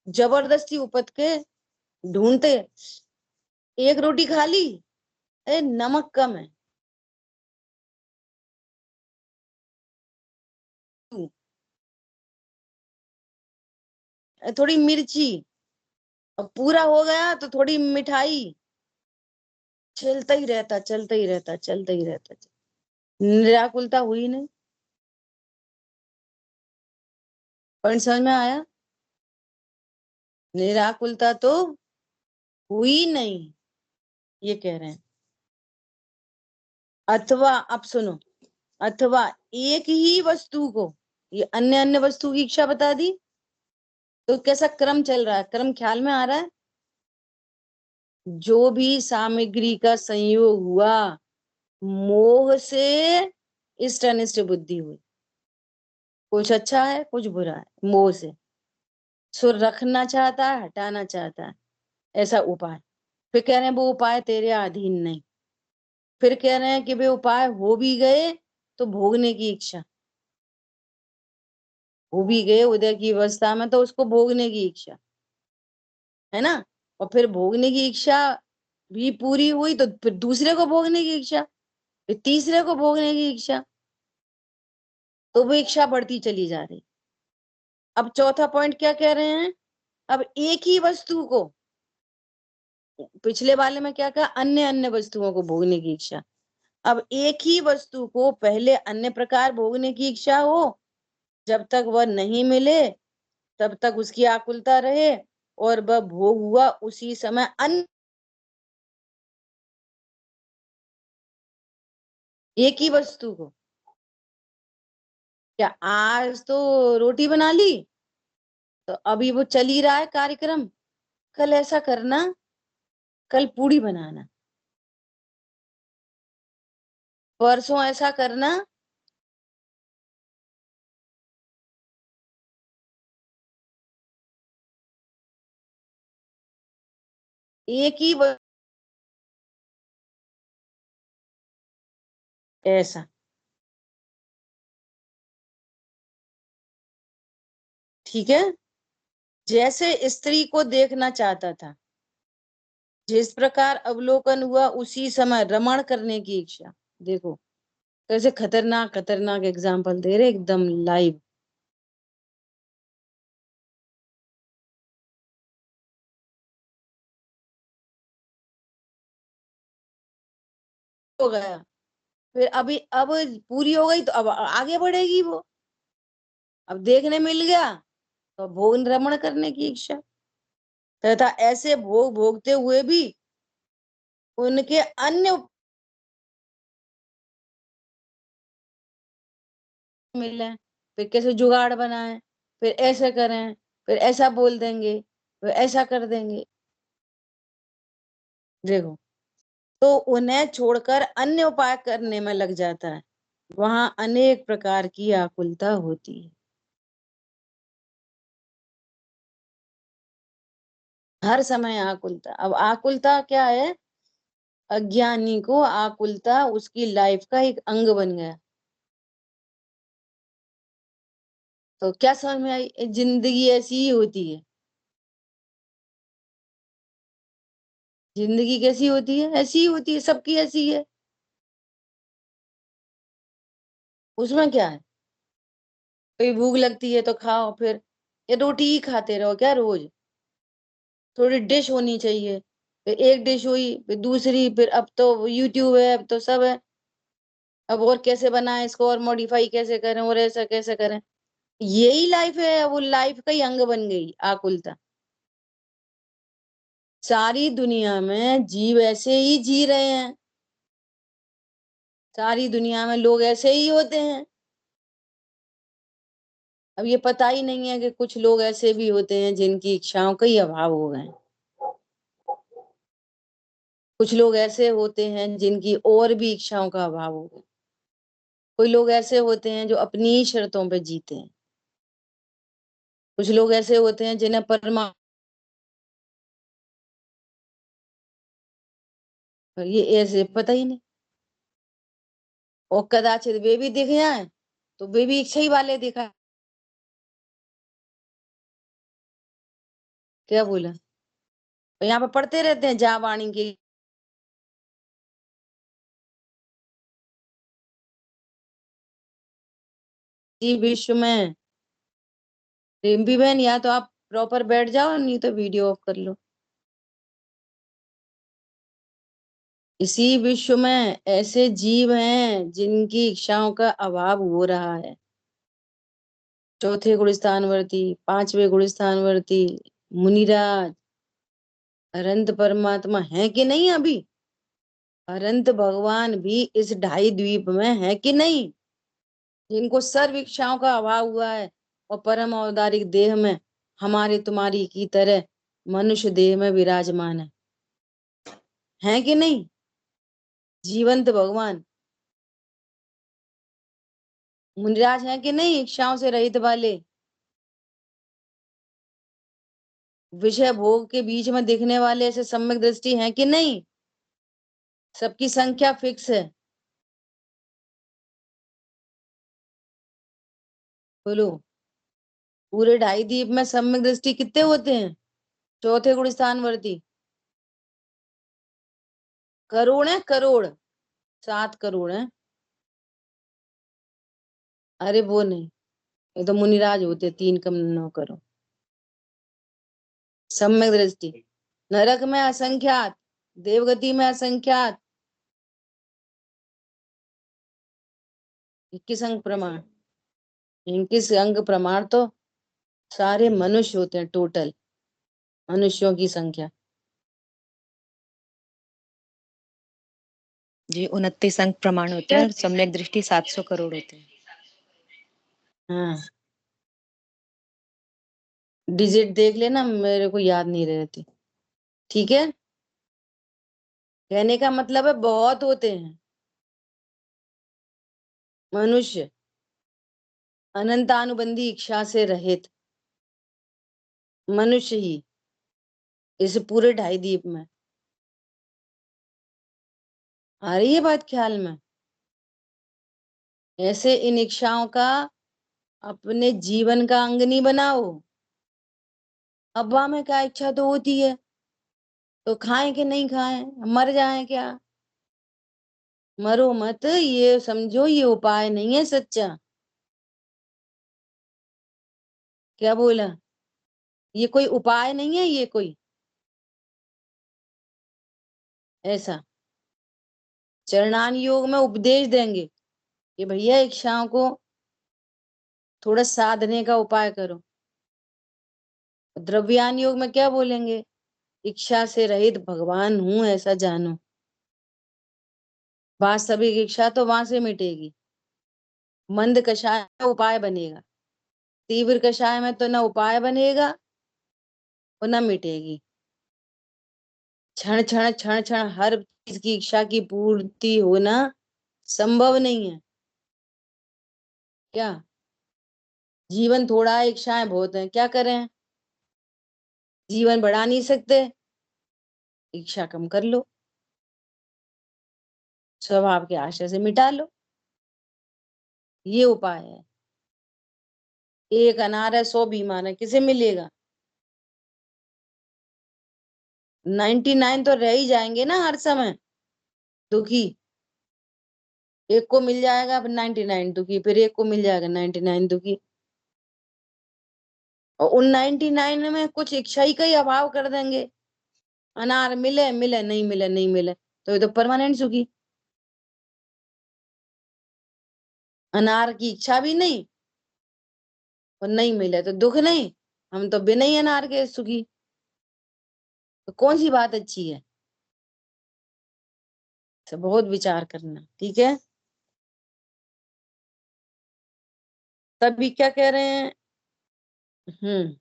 जबरदस्ती उपद के ढूंढते, एक रोटी खा ली, अरे नमक कम है, थोड़ी मिर्ची, और पूरा हो गया तो थोड़ी मिठाई, चलता ही रहता चलता ही रहता चलता ही रहता। निराकुलता हुई नहीं। पॉइंट समझ में आया? निराकुलता तो हुई नहीं, ये कह रहे हैं। अथवा, अब सुनो, अथवा एक ही वस्तु को, ये अन्य अन्य वस्तु की इच्छा बता दी, तो कैसा क्रम चल रहा है? क्रम ख्याल में आ रहा है? जो भी सामग्री का संयोग हुआ, मोह से इष्ट अनिष्ट बुद्धि हुई, कुछ अच्छा है कुछ बुरा है, मोह से सुर रखना चाहता है हटाना चाहता है, ऐसा उपाय। फिर कह रहे हैं वो उपाय तेरे अधीन नहीं। फिर कह रहे हैं कि वे उपाय हो भी गए तो भोगने की इच्छा, हो भी गए उदय की अवस्था में तो उसको भोगने की इच्छा है ना, और फिर भोगने की इच्छा भी पूरी हुई तो फिर दूसरे को भोगने की इच्छा, फिर तीसरे को भोगने की इच्छा। तो वो इच्छा बढ़ती चली जा रही। अब चौथा पॉइंट क्या कह रहे हैं, अब एक ही वस्तु को, पिछले वाले में क्या कहा, अन्य अन्य वस्तुओं को भोगने की इच्छा, अब एक ही वस्तु को पहले अन्य प्रकार भोगने की इच्छा हो, जब तक वह नहीं मिले तब तक उसकी आकुलता रहे, और वह भोग हुआ उसी समय अन्य एक ही वस्तु को। क्या आज तो रोटी बना ली तो अभी वो चल ही रहा है कार्यक्रम, कल ऐसा करना, कल पूड़ी बनाना, परसों ऐसा करना, एक ही ऐसा। ठीक है, जैसे स्त्री को देखना चाहता था, जिस प्रकार अवलोकन हुआ उसी समय रमण करने की इच्छा। देखो कैसे खतरनाक खतरनाक एग्जाम्पल दे रहे, एकदम लाइव। हो गया, फिर अभी अब पूरी हो गई तो अब आगे बढ़ेगी वो, अब देखने मिल गया तो भोग रमण करने की इच्छा, तथा ऐसे भोग भोगते हुए भी उनके अन्य मिले, फिर कैसे जुगाड़ बनाए, फिर ऐसे करें, फिर ऐसा बोल देंगे, फिर ऐसा कर देंगे। देखो, तो उन्हें छोड़कर अन्य उपाय करने में लग जाता है, वहां अनेक प्रकार की आकुलता होती है, हर समय आकुलता। अब आकुलता क्या है, अज्ञानी को आकुलता उसकी लाइफ का एक अंग बन गया। तो क्या समझ में आई, जिंदगी ऐसी ही होती है, जिंदगी कैसी होती है, ऐसी ही होती है, सबकी ऐसी है। उसमें क्या है, कोई भूख लगती है तो खाओ, फिर ये रोटी ही खाते रहो क्या रोज, थोड़ी डिश होनी चाहिए, फिर एक डिश हुई फिर दूसरी, फिर अब तो यूट्यूब है, अब तो सब है, अब और कैसे बनाएं इसको, और मॉडिफाई कैसे करें, और ऐसा कैसे करें, यही लाइफ है, वो लाइफ का ही अंग बन गई आकुलता। सारी दुनिया में जीव ऐसे ही जी रहे हैं, सारी दुनिया में लोग ऐसे ही होते हैं। अब ये पता ही नहीं है कि कुछ लोग ऐसे भी होते हैं जिनकी इच्छाओं का ही अभाव हो गए, कुछ लोग ऐसे होते हैं जिनकी और भी इच्छाओं का अभाव हो गया, कोई लोग ऐसे होते हैं जो अपनी ही शर्तों पे जीते हैं, कुछ लोग ऐसे होते हैं जिन्हें ये ऐसे पता ही नहीं, और कदाचित वे भी दिख जाए तो वे भी इच्छा ही वाले दिखा। क्या बोला, तो यहाँ पे पढ़ते रहते हैं जा वाणी के, इसी विश्व में, रिम्पी बहन या तो आप प्रॉपर बैठ जाओ, नहीं तो वीडियो ऑफ कर लो। इसी विश्व में ऐसे जीव हैं जिनकी इच्छाओं का अभाव हो रहा है, चौथे गुण स्थानवर्ती, पांचवे गुण स्थानवर्ती, मुनिराज, अनंत परमात्मा है कि नहीं, अभी अनंत भगवान भी इस ढाई द्वीप में है कि नहीं, जिनको सर्व इच्छाओं का अभाव हुआ है, और परम औदारिक देह में हमारे तुम्हारी की तरह मनुष्य देह में विराजमान है कि नहीं, जीवंत भगवान मुनिराज है कि नहीं, इच्छाओं से रहित वाले, विषय भोग के बीच में दिखने वाले ऐसे सम्यक दृष्टि है कि नहीं, सबकी संख्या फिक्स है, बोलो। पूरे ढाई द्वीप में सम्यक दृष्टि कितने होते हैं, चौथे गुण स्थानवर्ती, करोड़ है, करोड़, 7 करोड़ है। अरे वो नहीं, ये तो मुनिराज होते, 3 कम 9 करो। सम्यक दृष्टि, नरक में असंख्यात, देवगति में असंख्यात, 21 अंक प्रमाण। 21 अंक प्रमाण तो सारे मनुष्य होते हैं, टोटल मनुष्यों की संख्या। जी 29 अंक प्रमाण होते हैं और सम्यक दृष्टि 700 करोड़ होते हैं। हाँ, डिजिट देख लेना, मेरे को याद नहीं रहती। ठीक है, कहने का मतलब है बहुत होते हैं मनुष्य, अनंतानुबंधी इच्छा से रहित मनुष्य ही इस पूरे 2.5 द्वीप में। आ रही है बात ख्याल में? ऐसे इन इच्छाओं का अपने जीवन का अंग नहीं बनाओ। अब्बा में क्या इच्छा तो होती है, तो खाएं कि नहीं खाएं, मर जाएं क्या? मरो मत, ये समझो ये उपाय नहीं है सच्चा। क्या बोला? ये कोई उपाय नहीं है, ये कोई ऐसा चरणान योग में उपदेश देंगे कि भैया इच्छाओं को थोड़ा साधने का उपाय करो। द्रव्यान योग में क्या बोलेंगे? इच्छा से रहित भगवान हूं ऐसा जानो। वास्तविक इच्छा तो वहां से मिटेगी। मंद कषाय में उपाय बनेगा, तीव्र कषाय में तो ना उपाय बनेगा और ना मिटेगी। क्षण क्षण क्षण क्षण हर चीज की इच्छा की पूर्ति होना संभव नहीं है। क्या जीवन थोड़ा है, इच्छाएं बहुत हैं, क्या करें? जीवन बढ़ा नहीं सकते, इच्छा कम कर लो, स्वभाव के आशय से मिटा लो, ये उपाय है। एक अनार है 100 बीमार है, किसे मिलेगा? 99 तो रह ही जाएंगे ना हर समय दुखी। एक को मिल जाएगा 99 दुखी, फिर एक को मिल जाएगा 99 दुखी, और उन 99 में कुछ इच्छा ही का ही अभाव कर देंगे। अनार मिले मिले, नहीं मिले नहीं मिले, तो ये तो परमानेंट सुखी। अनार की इच्छा भी नहीं और नहीं मिले तो दुख नहीं, हम तो बिना ही अनार के सुखी। तो कौन सी बात अच्छी है? तो बहुत विचार करना, ठीक है। तभी क्या कह रहे हैं? हम्म,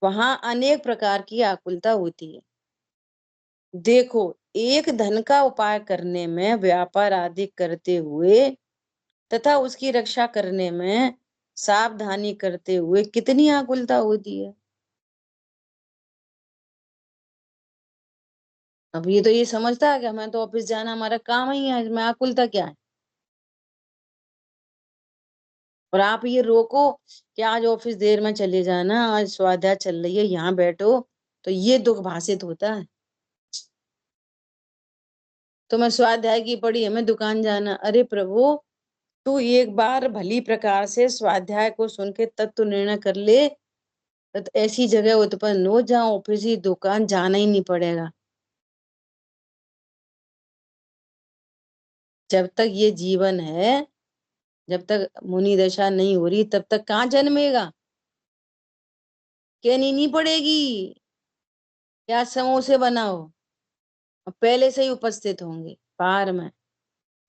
वहां अनेक प्रकार की आकुलता होती है। देखो, एक धन का उपाय करने में, व्यापार आदि करते हुए तथा उसकी रक्षा करने में सावधानी करते हुए कितनी आकुलता होती है। अब ये तो ये समझता है कि हमें तो ऑफिस जाना हमारा काम ही है, इसमें आकुलता क्या है? और आप ये रोको कि आज ऑफिस देर में चले जाना, आज स्वाध्याय चल रही है यहाँ बैठो, तो ये दुख भाषित होता है। तो मैं स्वाध्याय की पढ़ी, हमें दुकान जाना, अरे प्रभु तू एक बार भली प्रकार से स्वाध्याय को सुन के तत्व निर्णय कर ले, तो ऐसी जगह उत्पन्न हो जहाँ ऑफिस ही दुकान जाना ही नहीं पड़ेगा। जब तक ये जीवन है, जब तक मुनि दशा नहीं हो रही, तब तक कहाँ जन्मेगा? कहनी नहीं पड़ेगी क्या समोसे बनाओ, और पहले से ही उपस्थित होंगे बाहर में,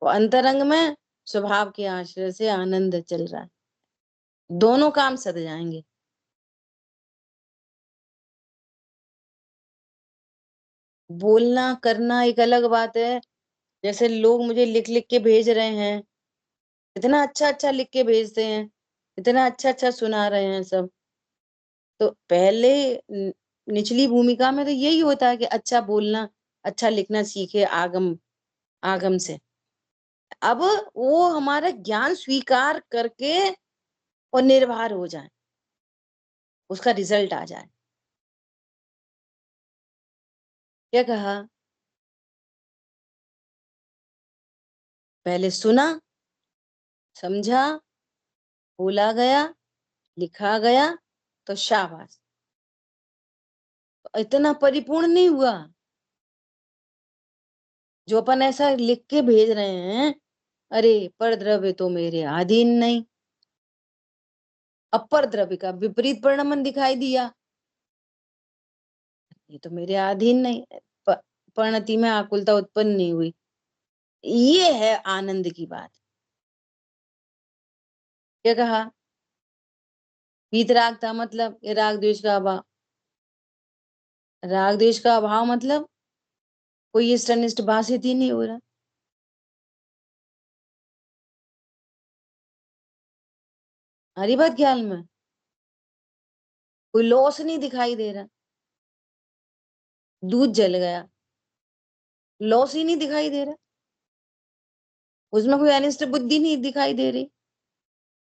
और अंतरंग में स्वभाव के आश्रय से आनंद चल रहा है। दोनों काम सद जाएंगे। बोलना करना एक अलग बात है। जैसे लोग मुझे लिख लिख के भेज रहे हैं, इतना अच्छा अच्छा लिख के भेजते हैं, इतना अच्छा अच्छा सुना रहे हैं सब। तो पहले निचली भूमिका में तो यही होता है कि अच्छा बोलना, अच्छा लिखना सीखे आगम आगम से। अब वो हमारा ज्ञान स्वीकार करके और निर्भर हो जाए, उसका रिजल्ट आ जाए। क्या कहा? पहले सुना, समझा, बोला गया, लिखा गया, तो शाबाश। इतना परिपूर्ण नहीं हुआ जो अपन ऐसा लिख के भेज रहे हैं, अरे पर द्रव्य तो मेरे अधीन नहीं। अपर द्रव्य का विपरीत परिणाम दिखाई दिया, ये तो मेरे अधीन नहीं। परिणति में आकुलता उत्पन्न नहीं हुई। ये है आनंद की बात। क्या कहा? वीतराग था मतलब ये राग द्वेष का अभाव। राग द्वेष का अभाव मतलब कोई इष्ट अनिष्ट बाधित ही नहीं हो रहा। हरी बात ख्याल में, कोई लॉस नहीं दिखाई दे रहा। दूध जल गया, लॉस ही नहीं दिखाई दे रहा, उसमें कोई अनिष्ट बुद्धि नहीं दिखाई दे रही,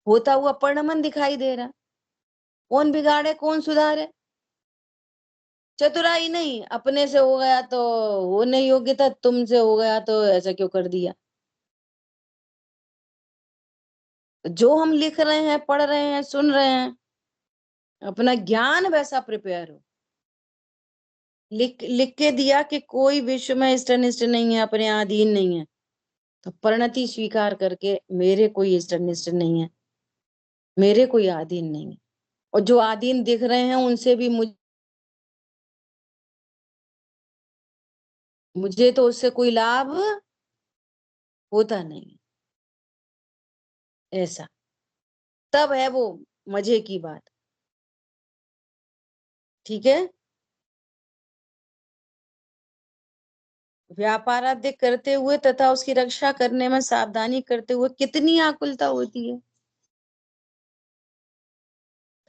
होता हुआ परिणमन दिखाई दे रहा। कौन बिगाड़े कौन सुधारे? चतुराई नहीं, अपने से हो गया तो वो नहीं योग्य था, तुमसे हो गया तो ऐसा क्यों कर दिया। जो हम लिख रहे हैं, पढ़ रहे हैं, सुन रहे हैं, अपना ज्ञान वैसा प्रिपेयर हो। लिख लिख के दिया कि कोई विश्व में इष्ट अनिष्ट नहीं है, अपने अधीन नहीं है, तो परिणति स्वीकार करके मेरे कोई इष्ट अनिष्ट नहीं है, मेरे कोई अधीन नहीं है। और जो अधीन दिख रहे हैं उनसे भी मुझे तो उससे कोई लाभ होता नहीं, ऐसा। तब है वो मजे की बात। ठीक है। व्यापाराध्य करते हुए तथा उसकी रक्षा करने में सावधानी करते हुए कितनी आकुलता होती है।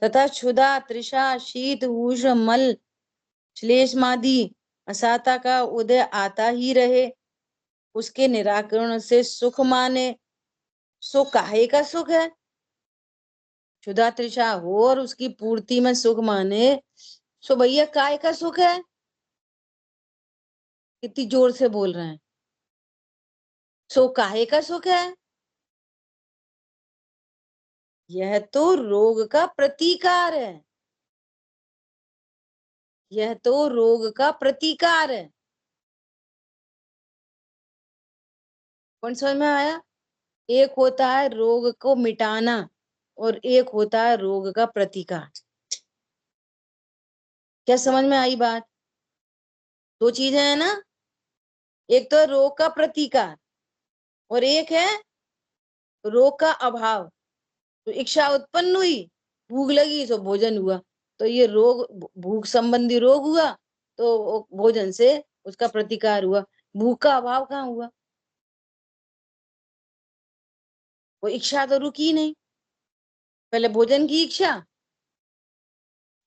तथा क्षुधा, तृषा, शीत, उष, मल, श्लेष्मादि असाता का उदय आता ही रहे, उसके निराकरण से सुख माने। सो काहे का सुख है? क्षुधा तृषा हो और उसकी पूर्ति में सुख माने, सो भैया काय का सुख है? कितनी जोर से बोल रहे हैं। सो काहे का सुख है? यह तो रोग का प्रतीकार है, यह तो रोग का प्रतीकार है। कौन समझ में आया? एक होता है रोग को मिटाना और एक होता है रोग का प्रतीकार। क्या समझ में आई बात? दो चीजें हैं ना, एक तो रोग का प्रतीकार और एक है रोग का अभाव। तो इच्छा उत्पन्न हुई, भूख लगी तो भोजन हुआ, तो ये रोग भूख संबंधी रोग हुआ, तो भोजन से उसका प्रतिकार हुआ। भूख का अभाव कहाँ हुआ? वो इच्छा तो रुकी नहीं, पहले भोजन की इच्छा,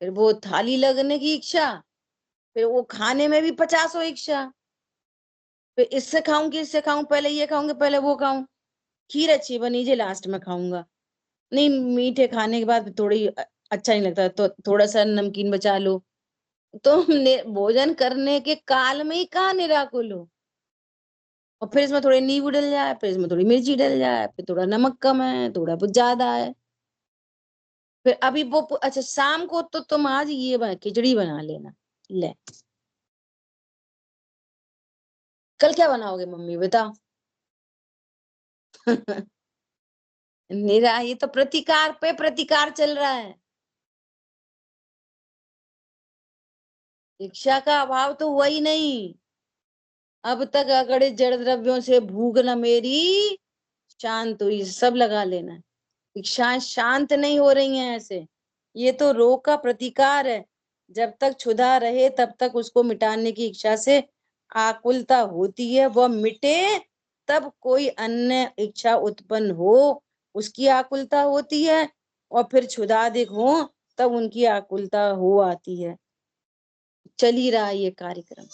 फिर वो थाली लगने की इच्छा, फिर वो खाने में भी 50 इच्छा, फिर इससे खाऊं कि इससे खाऊं, पहले ये खाऊंगे पहले वो खाऊं, खीर अच्छी बनी जे लास्ट में खाऊंगा, नहीं मीठे खाने के बाद थोड़ी अच्छा नहीं लगता तो थोड़ा सा नमकीन बचा लो। तो भोजन करने के काल में ही कहाँ निराकुल हो। और फिर इसमें थोड़ी नींबू डल जाए, फिर इसमें थोड़ी मिर्ची डल जाए, फिर थोड़ा नमक कम है, थोड़ा बहुत ज्यादा है। फिर अभी वो अच्छा शाम को तो तुम आज ये खिचड़ी बना लेना। ले, कल क्या बनाओगे मम्मी बताओ? निरा ये तो प्रतिकार पे प्रतिकार चल रहा है। इच्छा का अभाव तो हुआ ही नहीं। अब तक अगड़े जड़ द्रव्यों से भूख न मेरी शांत हुई, सब लगा लेना। इच्छाएं शांत नहीं हो रही हैं ऐसे, ये तो रोग का प्रतिकार है। जब तक क्षुधा रहे तब तक उसको मिटाने की इच्छा से आकुलता होती है, वह मिटे तब कोई अन्य इच्छा उत्पन्न हो उसकी आकुलता होती है, और फिर क्षुधा अधिक हो तब उनकी आकुलता हो आती है। चल ही रहा है ये कार्यक्रम।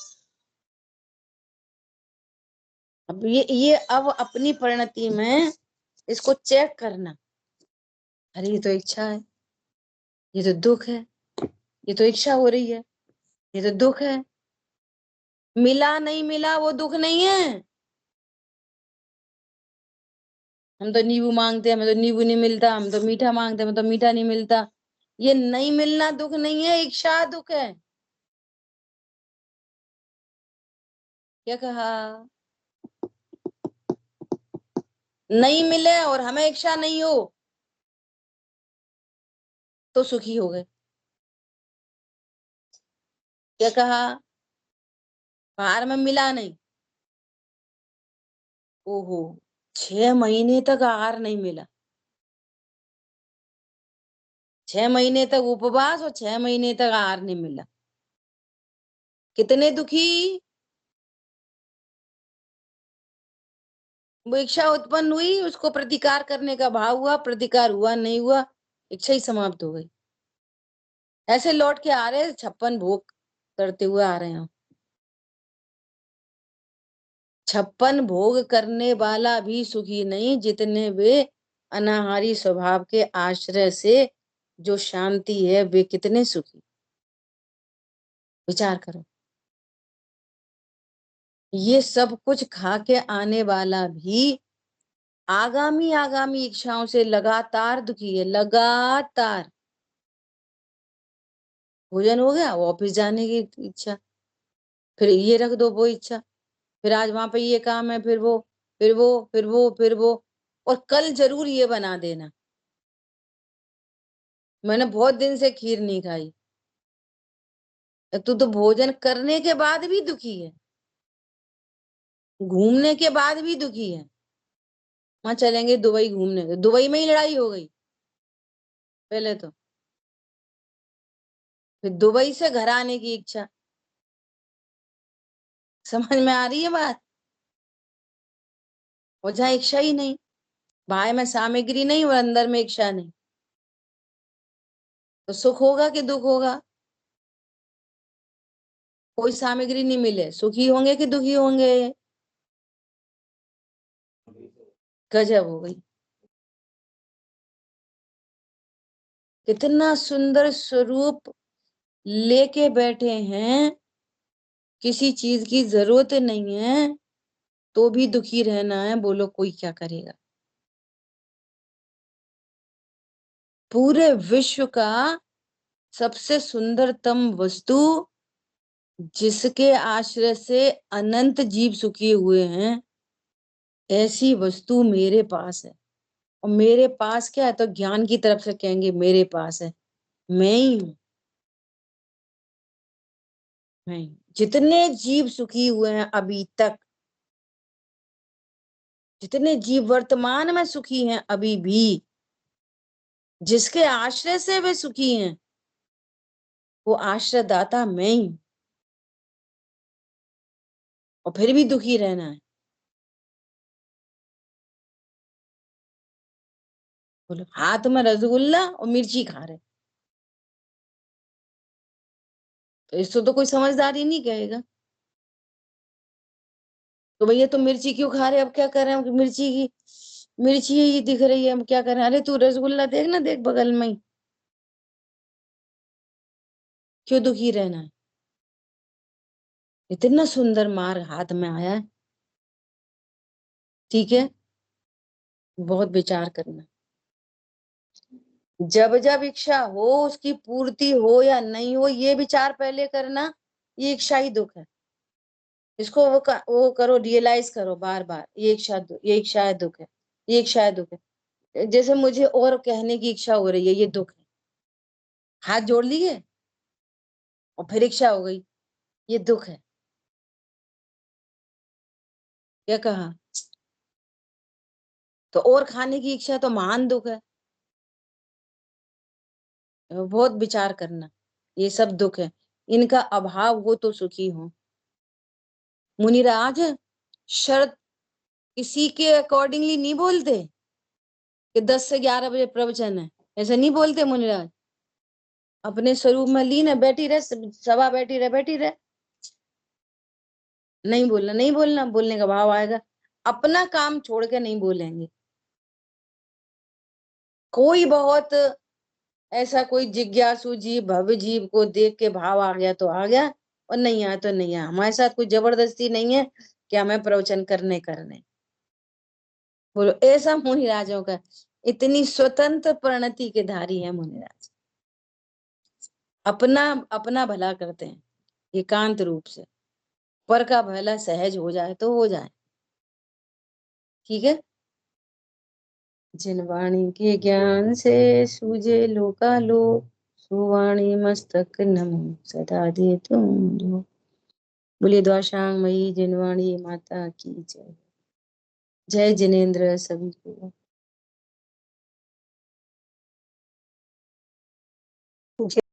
अब ये अब अपनी परिणति में इसको चेक करना। अरे ये तो इच्छा है, ये तो दुख है, ये तो इच्छा हो रही है, ये तो दुख है। मिला नहीं मिला वो दुख नहीं है, हम तो नींबू मांगते हैं, हमें तो नींबू नहीं मिलता। हम तो मीठा मांगते हैं, हमें तो मीठा नहीं मिलता। ये नहीं मिलना दुख नहीं है, इच्छा दुख है। क्या कहा? नहीं मिले और हमें इच्छा नहीं हो तो सुखी हो गए। क्या कहा? बाहर में मिला नहीं, ओहो, 6 महीने तक आहार नहीं मिला, 6 महीने तक उपवास और 6 महीने तक आहार नहीं मिला, कितने दुखी। वो इच्छा उत्पन्न हुई, उसको प्रतिकार करने का भाव हुआ, प्रतिकार हुआ नहीं हुआ, इच्छा ही समाप्त हो गई। ऐसे लौट के आ रहे 56 भोग करते हुए आ रहे हैं। 56 भोग करने वाला भी सुखी नहीं, जितने वे अनाहारी स्वभाव के आश्रय से जो शांति है, वे कितने सुखी। विचार करो, ये सब कुछ खा के आने वाला भी आगामी आगामी इच्छाओं से लगातार दुखी है, लगातार। भोजन हो गया, ऑफिस जाने की इच्छा, फिर ये रख दो वो इच्छा, फिर आज वहां पे ये काम है, फिर वो, फिर वो, फिर वो, फिर वो, और कल जरूर ये बना देना। मैंने बहुत दिन से खीर नहीं खाई। तू तो भोजन करने के बाद भी दुखी है, घूमने के बाद भी दुखी है। वहां चलेंगे दुबई घूमने, तो दुबई में ही लड़ाई हो गई पहले तो, फिर दुबई से घर आने की इच्छा। समझ में आ रही है बात? और जहाँ इच्छा ही नहीं, बाहर में सामग्री नहीं और अंदर में इच्छा नहीं, तो सुख होगा कि दुख होगा? कोई सामग्री नहीं मिले, सुखी होंगे कि दुखी होंगे? गजब हो गई। कितना सुंदर स्वरूप लेके बैठे हैं, किसी चीज की जरूरत नहीं है तो भी दुखी रहना है, बोलो कोई क्या करेगा? पूरे विश्व का सबसे सुंदरतम वस्तु, जिसके आश्रय से अनंत जीव सुखी हुए हैं, ऐसी वस्तु मेरे पास है। और मेरे पास क्या है, तो ज्ञान की तरफ से कहेंगे मेरे पास है, मैं ही हूं। मैं ही। जितने जीव सुखी हुए हैं अभी तक, जितने जीव वर्तमान में सुखी हैं अभी भी, जिसके आश्रय से वे सुखी हैं, वो आश्रय दाता मैं ही हूं। और फिर भी दुखी रहना है? बोलो, हाथ में रसगुल्ला और मिर्ची खा रहे, तो इसको तो कोई समझदारी नहीं कहेगा। तो भैया तुम मिर्ची क्यों खा रहे, अब क्या कर रहे हैं? मिर्ची की, मिर्ची ही दिख रही है, हम क्या करें? अरे तू रसगुल्ला देख ना, देख बगल में ही। क्यों दुखी रहना है? इतना सुंदर मार्ग हाथ में आया है, ठीक है, बहुत विचार करना। जब जब इच्छा हो, उसकी पूर्ति हो या नहीं हो, ये विचार पहले करना, ये इच्छा ही दुख है। इसको वो करो, रियलाइज करो बार बार, ये इच्छा, ये इच्छा है दुख है, ये इच्छा है दुख है। जैसे मुझे और कहने की इच्छा हो रही है, ये दुख है। हाथ जोड़ लिए और फिर इच्छा हो गई, ये दुख है। क्या कहा? तो और खाने की इच्छा तो महान दुख है। बहुत विचार करना, ये सब दुख है, इनका अभाव हो तो सुखी हो। मुनिराज शर्त किसी के अकॉर्डिंगली नहीं बोलते कि 10 से 11 बजे प्रवचन है, ऐसे नहीं बोलते मुनिराज। अपने स्वरूप में लीन है, बैठी रहे, सभा बैठी रहे, बैठी रहे, नहीं बोलना, नहीं बोलना, बोलने का भाव आएगा, अपना काम छोड़ के नहीं बोलेंगे। कोई बहुत ऐसा कोई जिज्ञासु जीव, भव्य जीव को देख के भाव आ गया तो आ गया, और नहीं आया तो नहीं आया। हमारे साथ कोई जबरदस्ती नहीं है कि हमें प्रवचन करने करने। बोलो, ऐसा मुनिराजों का, इतनी स्वतंत्र प्रणति के धारी है मुनिराज, अपना अपना भला करते हैं एकांत रूप से, पर का भला सहज हो जाए तो हो जाए। ठीक है। जिन वाणी के ज्ञान से सूझे लोकालोक, सुवाणी मस्तक नमो सदा दे तुम जो। बोलिए द्वाशांग मई जिनवाणी माता की जय। जय जिनेन्द्र सभी को।